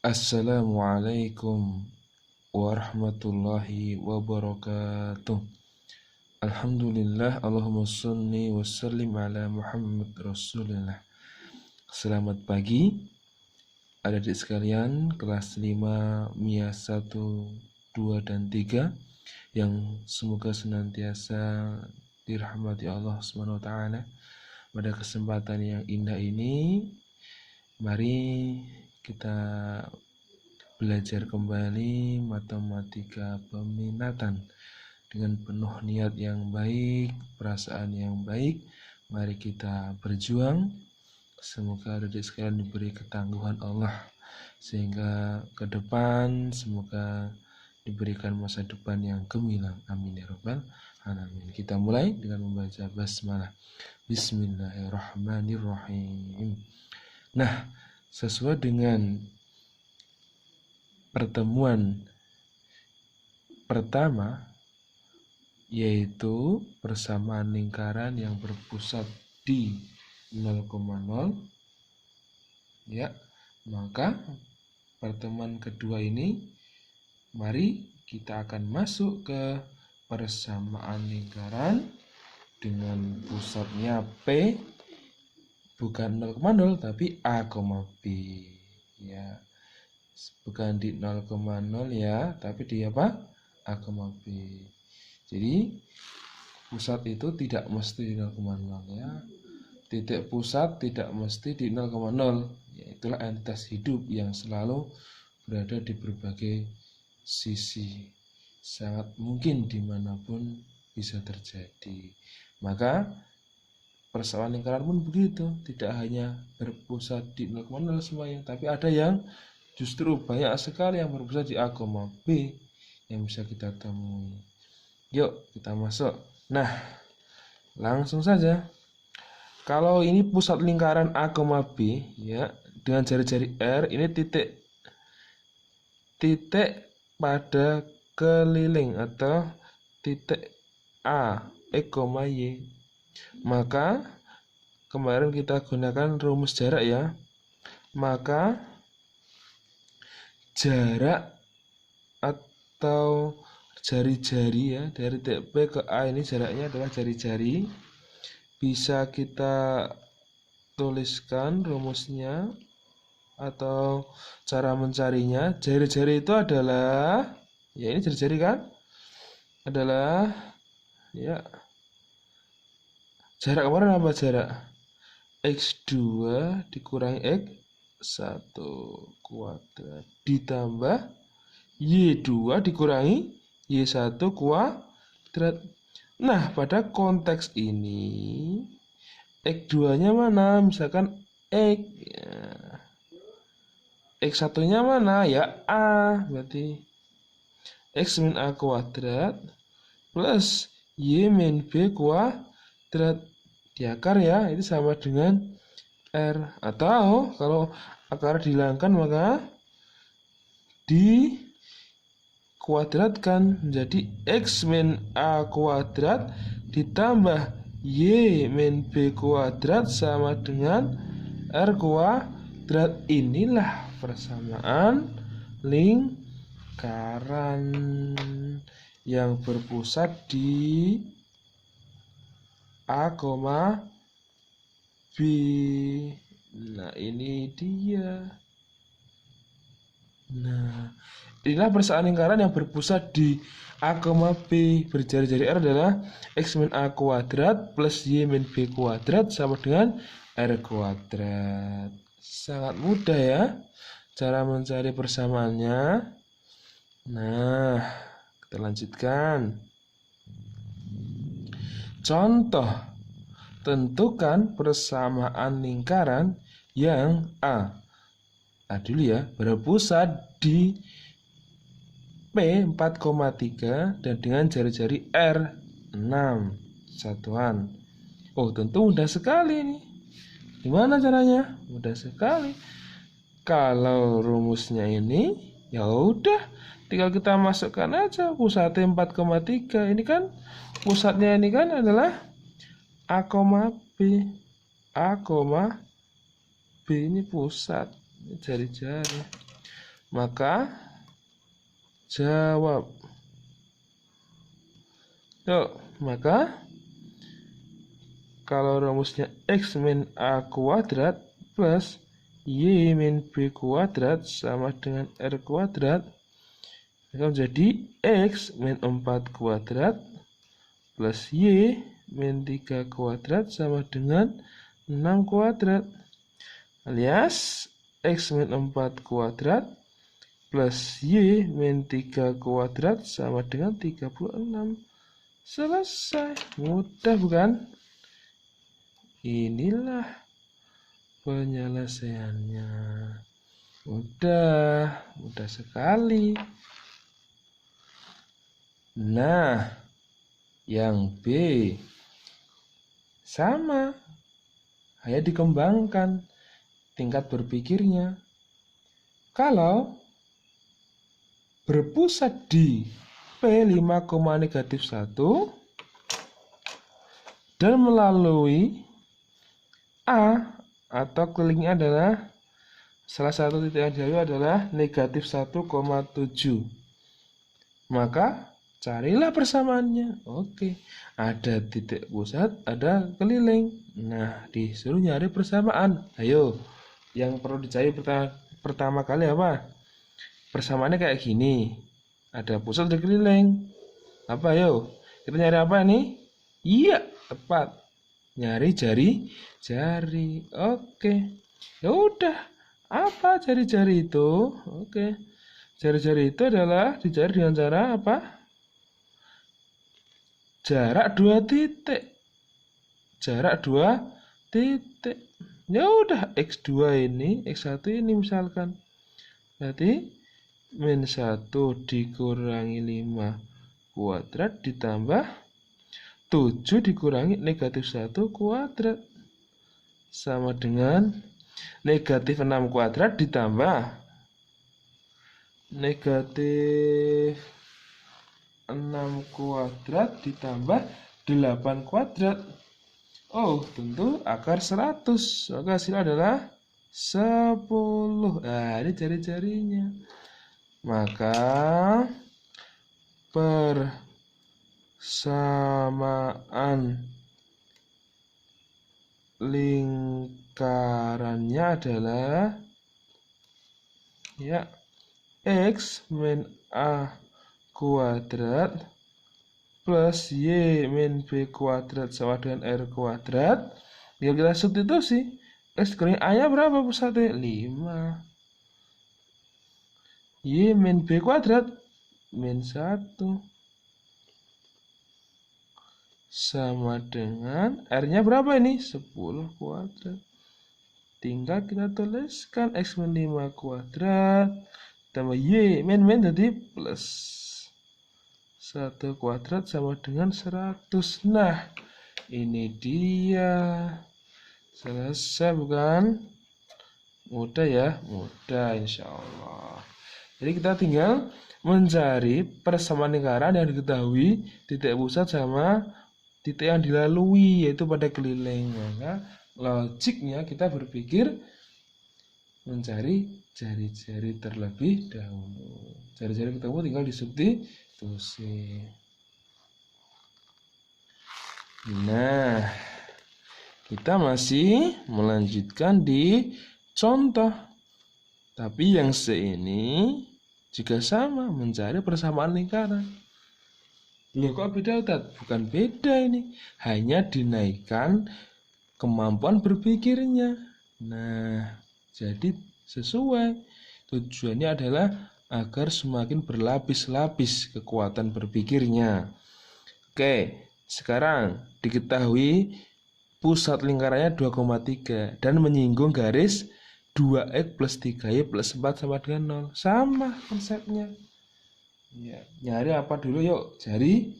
Assalamualaikum warahmatullahi wabarakatuh. Alhamdulillah, Allahumma sholli wa sallim ala Muhammad Rasulullah. Selamat pagi adik-adik sekalian kelas 5 MIA 1, 2, dan 3 yang semoga senantiasa dirahmati Allah SWT. Pada kesempatan yang indah ini, mari kita belajar kembali matematika peminatan dengan penuh niat yang baik, perasaan yang baik. Mari kita berjuang. Semoga adik sekalian diberi ketangguhan Allah sehingga ke depan semoga diberikan masa depan yang gemilang. Amin ya rabbal alamin. Kita mulai dengan membaca basmalah. Bismillahirrahmanirrahim. Nah, sesuai dengan pertemuan pertama, yaitu persamaan lingkaran yang berpusat di 0,0, ya, maka pertemuan kedua ini mari kita akan masuk ke persamaan lingkaran dengan pusatnya P, bukan 0,0 tapi A, B, ya. Bukan di 0,0 ya, tapi di apa? A, B. Jadi pusat itu tidak mesti di 0,0 ya. Titik pusat tidak mesti di 0,0. Ya, itulah entitas hidup yang selalu berada di berbagai sisi. Sangat mungkin dimanapun bisa terjadi. Maka persamaan lingkaran pun begitu, tidak hanya berpusat di 0,0 semuanya, tapi ada yang justru banyak sekali yang berpusat di A, B yang bisa kita temui. Yuk kita masuk. Nah, langsung saja. Kalau ini pusat lingkaran A, B ya, dengan jari-jari R, ini titik pada keliling atau titik A, Y. Maka kemarin kita gunakan rumus jarak ya. Maka jarak atau jari-jari ya dari titik P ke A ini jaraknya adalah jari-jari. Bisa kita tuliskan rumusnya atau cara mencarinya. Jari-jari itu adalah, ya ini jari-jari kan, adalah ya jarak kemarin apa jarak? X2 dikurangi X1 kuadrat ditambah Y2 dikurangi Y1 kuadrat. Nah, pada konteks ini X2-nya mana? Misalkan X ya. X1-nya mana? Ya A. Berarti X min A kuadrat plus Y min B kuadrat. Di akar ya, itu sama dengan R. Atau kalau akar dihilangkan maka dikuadratkan menjadi X min A kuadrat ditambah Y min B kuadrat sama dengan R kuadrat. Inilah persamaan lingkaran yang berpusat di A, B. Nah, ini dia. Nah, inilah persamaan lingkaran yang berpusat di A, B. Berjari-jari R adalah X min A kuadrat plus Y min B kuadrat sama dengan R kuadrat. Sangat mudah ya cara mencari persamaannya. Nah, kita lanjutkan. Contoh, tentukan persamaan lingkaran yang A dulu ya, berpusat di P 4,3 dan dengan jari-jari R 6 satuan. Oh, tentu mudah sekali ini. Gimana caranya? Mudah sekali. Kalau rumusnya ini, ya udah, tinggal kita masukkan aja pusatnya 4,3. Ini kan pusatnya ini kan adalah A, B. A, B ini pusat, ini jari-jari. Maka jawab. Yuk, maka kalau rumusnya X min A kuadrat plus Y min B kuadrat sama dengan R kuadrat, maka menjadi X min 4 kuadrat plus Y min 3 kuadrat sama dengan 6 kuadrat, alias X min 4 kuadrat plus Y min 3 kuadrat sama dengan 36. Selesai. Mudah bukan? Inilah penyelesaiannya. Mudah sekali. Nah, yang B sama, hanya dikembangkan tingkat berpikirnya. Kalau berpusat di P5, -1 dan melalui A atau kelilingnya adalah salah satu titik yang dilalui adalah -1,7, maka carilah persamaannya. Oke, ada titik pusat, ada keliling. Nah, disuruh nyari persamaan. Ayo, yang perlu dicari pertama kali apa? Persamaannya kayak gini. Ada pusat, ada keliling. Apa ayo? Kita nyari apa nih? Iya, tepat. Nyari jari. Oke. Ya udah. Apa jari-jari itu? Oke. Jari-jari itu adalah dicari dengan cara apa? Jarak 2 titik. Jarak 2 titik. Ya udah, X2 ini, X1 ini misalkan. Berarti -1 dikurangi 5 kuadrat ditambah 7 dikurangi -1 kuadrat sama dengan -6 kuadrat ditambah -6 kuadrat ditambah 8 kuadrat. Oh, tentu akar 100. Maka hasilnya adalah 10. Nah, ini jari-jarinya. Maka persamaan lingkarannya adalah ya X min A kuadrat plus Y min B kuadrat sama dengan R kuadrat. Tinggal kita substitusi. X kurangi A-nya berapa pusatnya? 5. Y min B kuadrat min 1 sama dengan R-nya berapa ini? 10 kuadrat. Tinggal kita tuliskan X min 5 kuadrat tambah Y min jadi plus 1 kuadrat sama dengan 100. Nah, ini dia. Selesai bukan? Mudah ya? Mudah insya Allah. Jadi kita tinggal mencari persamaan lingkaran yang diketahui titik pusat sama titik yang dilalui, yaitu pada keliling. Maka logiknya kita berpikir mencari jari-jari terlebih dahulu. Jari-jari ketemu tinggal disubstitusi. Nah, kita masih melanjutkan di contoh. Tapi yang C ini juga sama, mencari persamaan lingkaran. Loh, kok beda, Ustaz? Bukan beda ini, hanya dinaikkan kemampuan berpikirnya. Nah, jadi sesuai. Tujuannya adalah agar semakin berlapis-lapis kekuatan berpikirnya. Oke, sekarang diketahui pusat lingkarannya 2,3 dan menyinggung garis 2X plus 3Y plus 4 sama dengan 0. Sama konsepnya. Ya, nyari apa dulu yuk? Jari.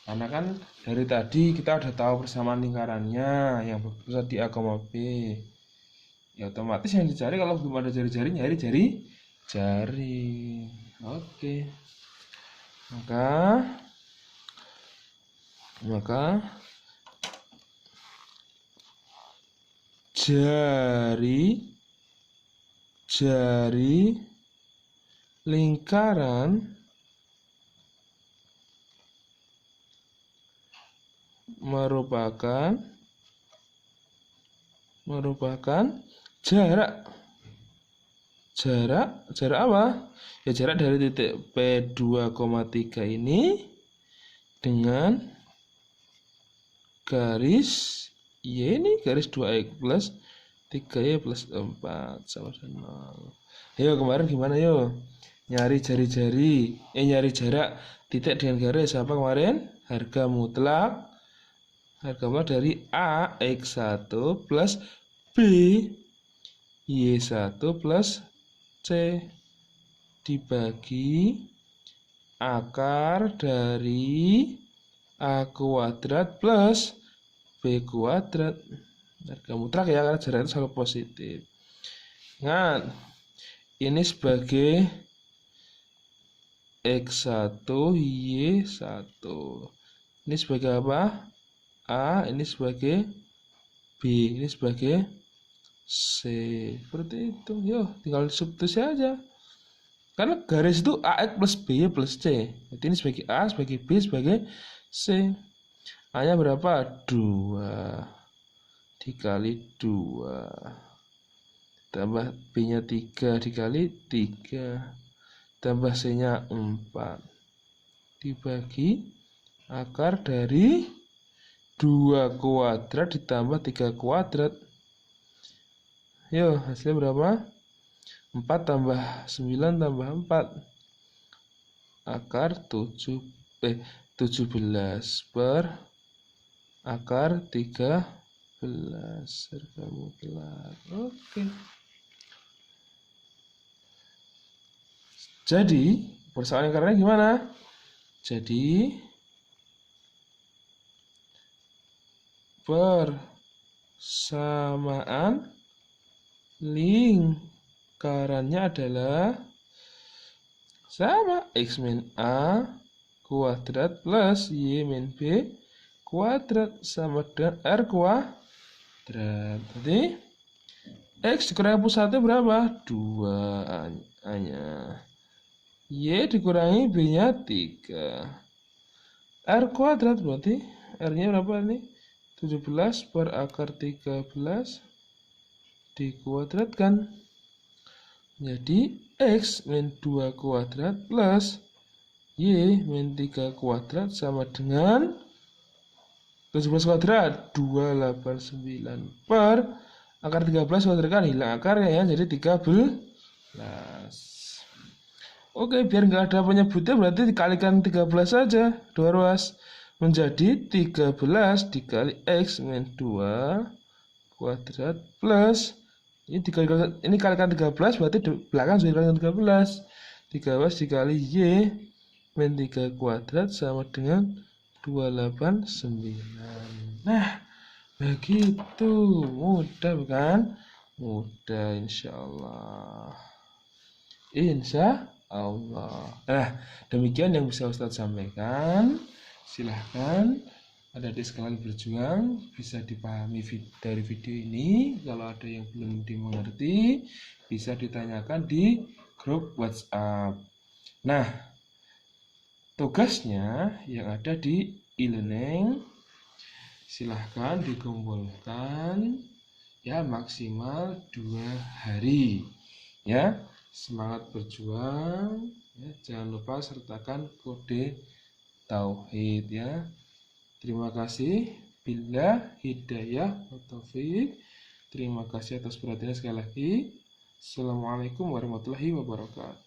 Karena kan dari tadi kita udah tahu persamaan lingkarannya yang berpusat di A, B. Ya otomatis yang dicari kalau belum ada jari-jari, nyari jari. Oke. Maka jari jari lingkaran merupakan jarak apa? Ya, jarak dari titik P 2,3 ini dengan garis Y ini, garis 2X plus 3Y plus 4 sama dengan 0. Ayo, kemarin gimana yuk? Nyari nyari jarak titik dengan garis apa kemarin? Harga mutlak dari A X1 plus B Y1 plus C dibagi akar dari A kuadrat plus B kuadrat. Harga mutlak ya, karena jarak itu selalu positif. Ingat, ini sebagai X1 Y1. Ini sebagai apa? A, ini sebagai B, ini sebagai C. Seperti itu. Yo, tinggal substitusi aja. Karena garis itu AX plus B plus C. Jadi ini sebagai A, sebagai B, sebagai C. A-nya berapa? 2 dikali 2. Tambah B-nya 3 dikali 3. Tambah C-nya 4. Dibagi akar dari 2 kuadrat ditambah 3 kuadrat. Yo, hasilnya berapa? 4 tambah 9 tambah 4. Akar 17 per akar 13. Harga mutlak. Oke. Jadi, persoalan lingkarannya gimana? Jadi, persamaan lingkarannya adalah sama X min A kuadrat plus Y min B kuadrat sama dengan R kuadrat. Jadi X dikurangi pusatnya berapa? 2 A-nya. Y dikurangi B-nya 3. R kuadrat berarti R-nya berapa nih? 17 per akar 13 dikuadratkan. Jadi X min 2 kuadrat plus Y min 3 kuadrat sama dengan 17 kuadrat 289 per akar 13 kuadratkan, hilang akarnya ya, jadi 13. Oke, biar nggak ada penyebutnya berarti dikalikan 13 saja, 2 ruas menjadi 13 dikali X min 2 kuadrat plus ini kalikan 13 berarti di belakang sudah dikalikan 13 dikali Y min 3 kuadrat sama dengan 289. Nah, begitu mudah bukan? Mudah, insya Allah. Demikian yang bisa Ustadz sampaikan. Silahkan adik-adik sekalian berjuang, bisa dipahami dari video ini. Kalau ada yang belum dimengerti, bisa ditanyakan di grup WhatsApp. Nah, tugasnya yang ada di e-learning silahkan dikumpulkan ya, maksimal 2 hari ya. Semangat berjuang ya, jangan lupa sertakan kode tauhid ya. Terima kasih. Billah hidayah wa taufik. Terima kasih atas perhatiannya sekali lagi. Assalamualaikum warahmatullahi wabarakatuh.